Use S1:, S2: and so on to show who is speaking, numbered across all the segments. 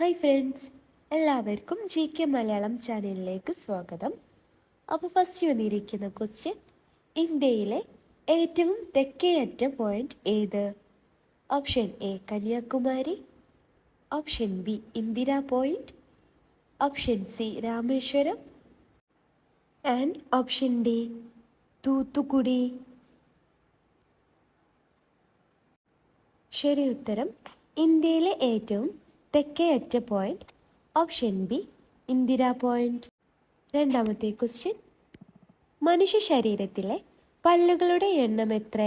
S1: Hi friends, എല്ലാവർക്കും GK Malayalam ചാനലിലേക്ക് സ്വാഗതം. അപ്പോൾ ഫസ്റ്റ് വന്നിരിക്കുന്ന ക്വസ്റ്റ്യൻ: ഇന്ത്യയിലെ ഏറ്റവും തെക്കേയറ്റ പോയിന്റ് ഏത്? Option A Kanyakumari, option B Indira point, option C Rameswaram and option D Thoothukudi. ശരി ഉത്തരം ഇന്ത്യയിലെ ഏറ്റവും തെക്കേയറ്റ point option B Indira point. രണ്ടാമത്തെ ക്വസ്റ്റ്യൻ: മനുഷ്യ ശരീരത്തിലെ പല്ലുകളുടെ എണ്ണം എത്ര?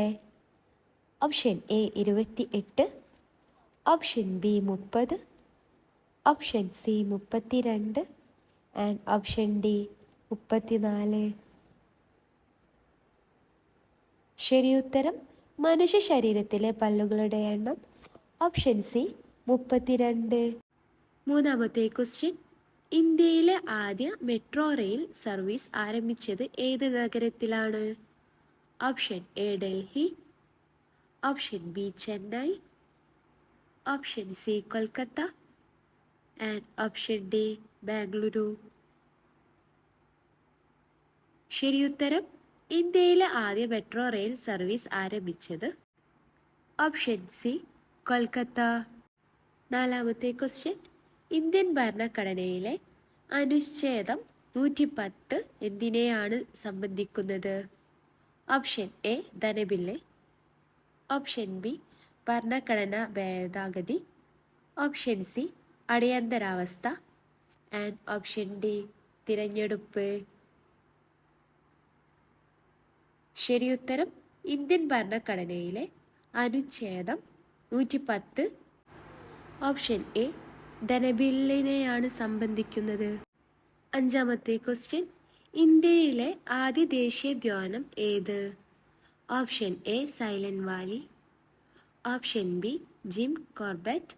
S1: Option A 28, option B 30, option C 32 and option D 34. ശരി ഉത്തരം മനുഷ്യ ശരീരത്തിലെ പല്ലുകളുടെ എണ്ണം ഓപ്ഷൻ സി 32. മൂന്നാമത്തെ ക്വസ്റ്റ്യൻ: ഇന്ത്യയിലെ ആദ്യ മെട്രോ റെയിൽ സർവീസ് ആരംഭിച്ചത് ഏത് നഗരത്തിലാണ്? Option A Delhi, option B Chennai, option C Kolkata and option D Bengaluru. ശരി ഉത്തരം ഇന്ത്യയിലെ ആദ്യ മെട്രോ റെയിൽ സർവീസ് ആരംഭിച്ചത് ഓപ്ഷൻ സി കൊൽക്കത്ത. നാലാമത്തെ ക്വസ്റ്റ്യൻ: ഇന്ത്യൻ ഭരണഘടനയിലെ അനുച്ഛേദം 110 എന്തിനെയാണ് സംബന്ധിക്കുന്നത്? ഓപ്ഷൻ എ ധനബില്ല്, ഓപ്ഷൻ ബി ഭരണഘടനാ ഭേദഗതി, ഓപ്ഷൻ സി അടിയന്തരാവസ്ഥ ആൻഡ് ഓപ്ഷൻ ഡി തിരഞ്ഞെടുപ്പ്. ശരിയുത്തരം ഇന്ത്യൻ ഭരണഘടനയിലെ അനുച്ഛേദം 110 ഓപ്ഷൻ എ ധനബില്ലിനെയാണ് സംബന്ധിക്കുന്നത്. അഞ്ചാമത്തെ ക്വസ്റ്റ്യൻ: ഇന്ത്യയിലെ ആദ്യ ദേശീയോദ്യാനം ഏത്? Option A Silent Valley, option B Jim Corbett,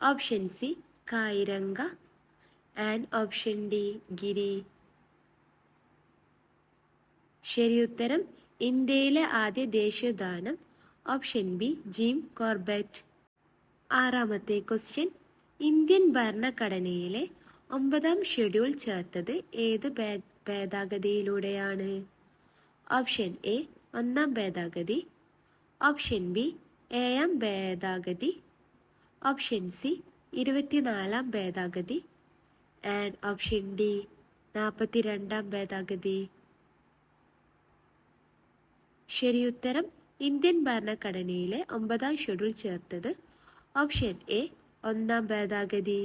S1: option C Kaziranga and option D Gir. ശരിയുത്തരം ഇന്ത്യയിലെ ആദ്യ ദേശീയോദ്യാനം ഓപ്ഷൻ ബി ജിം കോർബറ്റ്. ആറാമത്തെ ക്വസ്റ്റ്യൻ: ഇന്ത്യൻ ഭരണഘടനയിലെ 9ാം ഷെഡ്യൂൾ ചേർത്തത് ഏത് ഭേദഗതിയിലൂടെയാണ്? ഓപ്ഷൻ എ 1ാം ഭേദഗതി, ഓപ്ഷൻ ബി 7ാം ഭേദഗതി, ഓപ്ഷൻ സി 24ാം ഭേദഗതി ആൻഡ് ഓപ്ഷൻ ഡി 42ാം ഭേദഗതി. ശരിയുത്തരം ഇന്ത്യൻ ഭരണഘടനയിലെ 9ാം ഷെഡ്യൂൾ ചേർത്തത് ഓപ്ഷൻ എ 1ാം ഭേദഗതി.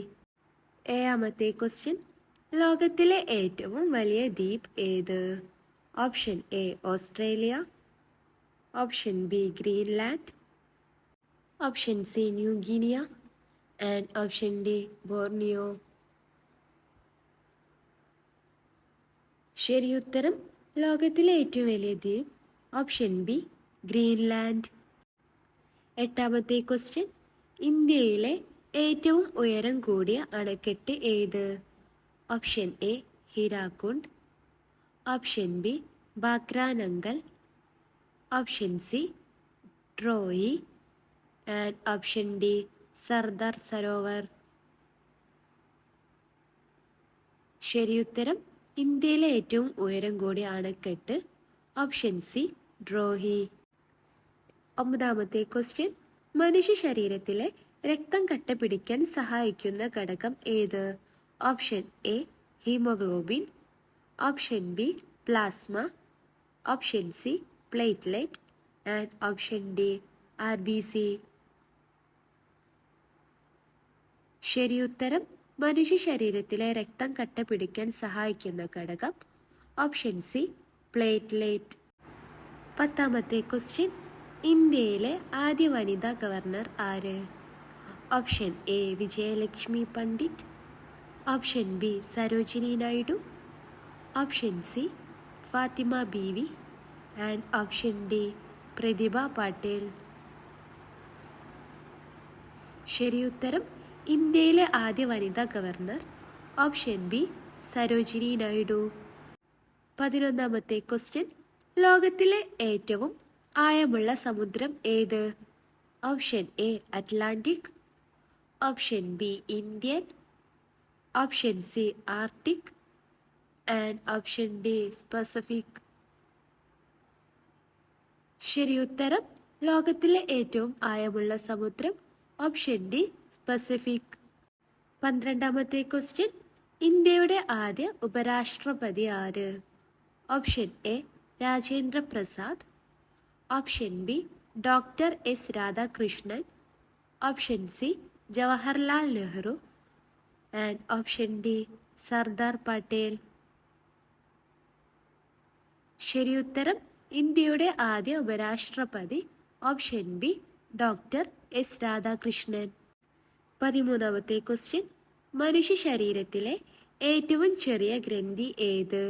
S1: ഏഴാമത്തെ ക്വസ്റ്റ്യൻ: ലോകത്തിലെ ഏറ്റവും വലിയ ദ്വീപ് ഏത്? Option A Australia, option B Greenland, option C New Guinea and option D Borneo. ശരിയുത്തരം ലോകത്തിലെ ഏറ്റവും വലിയ ദ്വീപ് ഓപ്ഷൻ ബി ഗ്രീൻലാൻഡ്. എട്ടാമത്തെ ക്വസ്റ്റ്യൻ: ഇന്ത്യയിലെ ഏറ്റവും ഉയരം കൂടിയ അണക്കെട്ട് ഏത്? Option A Hirakud, option B Bhakra Nangal, option C Tehri and option D Sardar Sarovar. ശരിയുത്തരം ഇന്ത്യയിലെ ഏറ്റവും ഉയരം കൂടിയ അണക്കെട്ട് ഓപ്ഷൻ സി ഡ്രോഹി. ഒമ്പതാമത്തെ ക്വസ്റ്റ്യൻ: മനുഷ്യ ശരീരത്തിലെ രക്തം കട്ടപിടിക്കാൻ സഹായിക്കുന്ന ഘടകം ഏത്? Option A haemoglobin, option B plasma, option C platelet and option D RBC. ശരിയുത്തരം മനുഷ്യ ശരീരത്തിലെ രക്തം കട്ടപിടിക്കാൻ സഹായിക്കുന്ന ഘടകം ഓപ്ഷൻ സി പ്ലേറ്റ്ലെറ്റ്. പത്താമത്തെ ക്വസ്റ്റ്യൻ: ഇന്ത്യയിലെ ആദ്യ വനിതാ ഗവർണർ ആര്? Option A Vijayalakshmi Pandit, option B Sarojini Naidu, option C Fathima Beevi and option D Pratibha Patel. ശരിയുത്തരം ഇന്ത്യയിലെ ആദ്യ വനിതാ ഗവർണർ ഓപ്ഷൻ ബി സരോജിനി നായിഡു. 11ാമത്തെ ക്വസ്റ്റ്യൻ: ലോകത്തിലെ ഏറ്റവും ആഴമുള്ള സമുദ്രം ഏത്? Option A Atlantic, option B Indian, option C Arctic and option D Pacific. ശരി ഉത്തരം ലോകത്തിലെ ഏറ്റവും ആഴമുള്ള സമുദ്രം ഓപ്ഷൻ ഡി പസഫിക്. 12ാമത്തെ ക്വസ്റ്റ്യൻ, ഇന്ത്യയുടെ ആദ്യ ഉപരാഷ്ട്രപതി ആര്? Option A Rajendra Prasad, option B doctor S Radhakrishnan, option C Jawaharlal Nehru and option D Sardar Patel. ശരി ഉത്തരം ഇന്ത്യയുടെ ആദ്യ ഉപരാഷ്ട്രപതി option B doctor S Radhakrishnan. 13ാമത്തെ ക്വസ്റ്റ്യൻ, മനുഷ്യ ശരീരത്തിലെ ഏറ്റവും ചെറിയ ഗ്രന്ഥി ഏത്?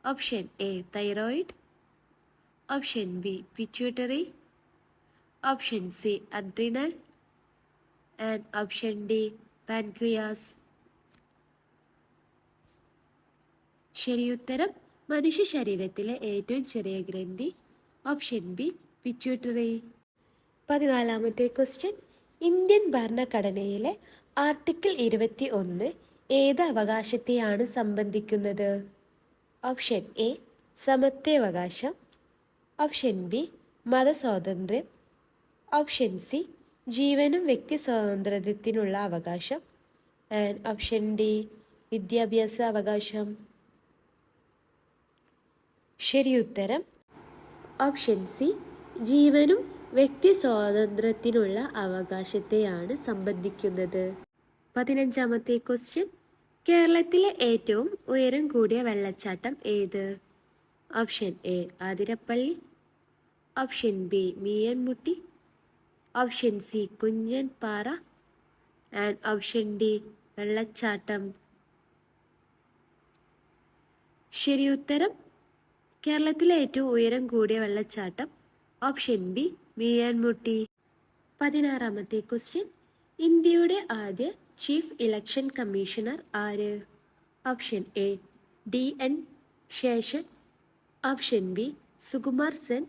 S1: Option A thyroid, option B pituitary, option C adrenal and option D pancreas. ശരിയുത്തരം മനുഷ്യ ശരീരത്തിലെ ഏറ്റവും ചെറിയ ഗ്രന്ഥി ഓപ്ഷൻ ബി പിറ്റ്യൂട്ടറി. 14ാമത്തെ ക്വസ്റ്റ്യൻ, ഇന്ത്യൻ ഭരണഘടനയിലെ ആർട്ടിക്കിൾ 21 ഏത് അവകാശത്തെയാണ് സംബന്ധിക്കുന്നത്? ഓപ്ഷൻ എ സമത്വാവകാശം, ഓപ്ഷൻ ബി മതസ്വാതന്ത്ര്യം, ഓപ്ഷൻ സി ജീവനും വ്യക്തി സ്വാതന്ത്ര്യത്തിനുള്ള അവകാശം ആൻഡ് ഓപ്ഷൻ ഡി വിദ്യാഭ്യാസ അവകാശം. ശരിയുത്തരം ഓപ്ഷൻ സി ജീവനും വ്യക്തി സ്വാതന്ത്ര്യത്തിനുള്ള അവകാശത്തെയാണ് സംബന്ധിക്കുന്നത്. 15ാമത്തെ ക്വസ്റ്റ്യൻ, കേരളത്തിലെ ഏറ്റവും ഉയരം കൂടിയ വെള്ളച്ചാട്ടം ഏത്? Option A Athirappilly, option B Meenmutty, option C Kunchan Para and option D വെള്ളച്ചാട്ടം. ശരിയുത്തരം കേരളത്തിലെ ഏറ്റവും ഉയരം കൂടിയ വെള്ളച്ചാട്ടം ഓപ്ഷൻ ബി മീയൻമുട്ടി. 16ാമത്തെ ക്വസ്റ്റ്യൻ, ഇന്ത്യയുടെ ആദ്യ ചീഫ് ഇലക്ഷൻ കമ്മീഷണർ ആര്? Option A DN Seshan, option B Sukumar Sen,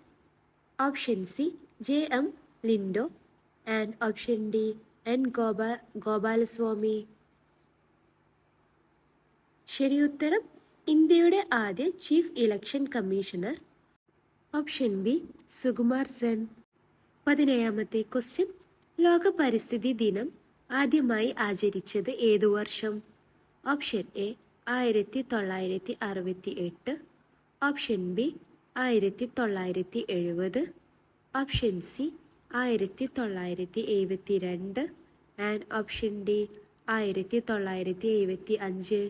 S1: option C JM Lyngdoh and option D N Gopalaswami. ശരിയുത്തരം ഇന്ത്യയുടെ ആദ്യ chief election commissioner option B Sukumar Sen. 17ാമത്തെ ക്വസ്റ്റ്യൻ, ലോക പരിസ്ഥിതി ദിനം ആദ്യമായി ആചരിച്ചത് ഏതു വർഷം? Option A 1968, option B 1970, option C 1972 and option D 1975.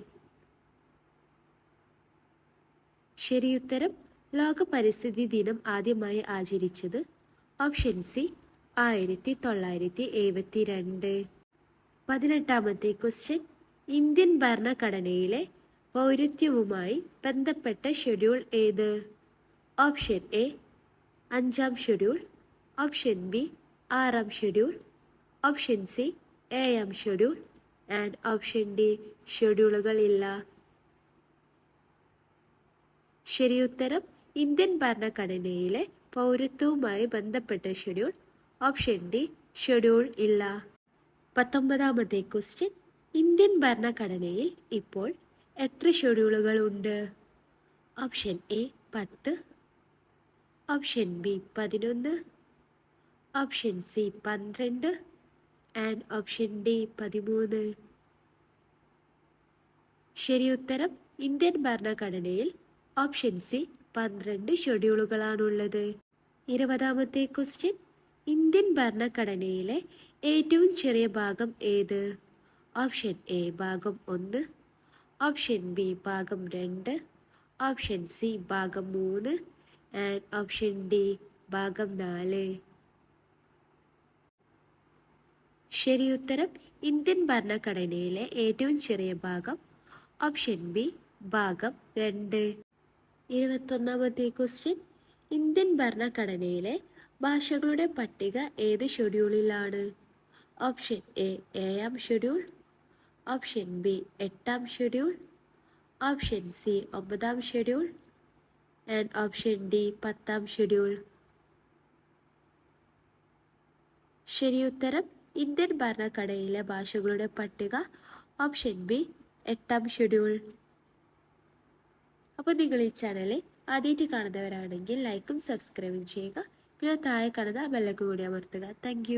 S1: ശരിയുത്തരം ലോക പരിസ്ഥിതി ദിനം ആദ്യമായി ആചരിച്ചത് ഓപ്ഷൻ സി 1972. 18ാമത്തെ ക്വസ്റ്റ്യൻ, ഇന്ത്യൻ ഭരണഘടനയിലെ പൗരത്വവുമായി ബന്ധപ്പെട്ട ഷെഡ്യൂൾ ഏത്? ഓപ്ഷൻ എ 5ാം ഷെഡ്യൂൾ, ഓപ്ഷൻ ബി 6ാം ഷെഡ്യൂൾ, ഓപ്ഷൻ സി 7ാം ഷെഡ്യൂൾ ആൻഡ് ഓപ്ഷൻ ഡി ഷെഡ്യൂളുകളില്ല. ശരിയുത്തരം ഇന്ത്യൻ ഭരണഘടനയിലെ പൗരത്വവുമായി ബന്ധപ്പെട്ട ഷെഡ്യൂൾ ഓപ്ഷൻ ഡി ഷെഡ്യൂൾ ഇല്ല. 19ാമത്തെ ക്വസ്റ്റ്യൻ, ഇന്ത്യൻ ഭരണഘടനയിൽ ഇപ്പോൾ എത്ര ഷെഡ്യൂളുകൾ ഉണ്ട്? Option A 10, option B 11, option C 12 and option D 13. ശരിയുത്തരം ഇന്ത്യൻ ഭരണഘടനയിൽ ഓപ്ഷൻ സി 12 ഷെഡ്യൂളുകളാണുള്ളത്. 20ാമത്തെ ക്വസ്റ്റ്യൻ, ഇന്ത്യൻ ഭരണഘടനയിലെ ഏറ്റവും ചെറിയ ഭാഗം ഏത്? ഓപ്ഷൻ എ ഭാഗം 1, ഓപ്ഷൻ ബി ഭാഗം 2, ഓപ്ഷൻ സി ഭാഗം 3 ആൻഡ് ഓപ്ഷൻ ഡി ഭാഗം 4. ശരിയുത്തരം ഇന്ത്യൻ ഭരണഘടനയിലെ ഏറ്റവും ചെറിയ ഭാഗം ഓപ്ഷൻ ബി ഭാഗം 2. 21ാമത്തെ ക്വസ്റ്റ്യൻ, ഇന്ത്യൻ ഭരണഘടനയിലെ ഭാഷകളുടെ പട്ടിക ഏത് ഷെഡ്യൂളിലാണ്? ഓപ്ഷൻ എ 7ാം ഷെഡ്യൂൾ, ഓപ്ഷൻ ബി 8ാം ഷെഡ്യൂൾ, ഓപ്ഷൻ സി 9ാം ഷെഡ്യൂൾ ആൻഡ് ഓപ്ഷൻ ഡി 10ാം ഷെഡ്യൂൾ. ശരിയുത്തരം ഇന്ത്യൻ ഭരണഘടനയിലെ ഭാഷകളുടെ പട്ടിക. ഓപ്ഷൻ ബി 8-ാം ഷെഡ്യൂൾ. അപ്പോൾ നിങ്ങൾ ഈ ചാനൽ ആദ്യമായിട്ട് കാണുന്നവരാണെങ്കിൽ ലൈക്കും സബ്സ്ക്രൈബും ചെയ്യുക. പിന്നെ താഴെ കാണുന്ന ബെല്ലൈക്കൺ കൂടി അമർത്തുക. താങ്ക്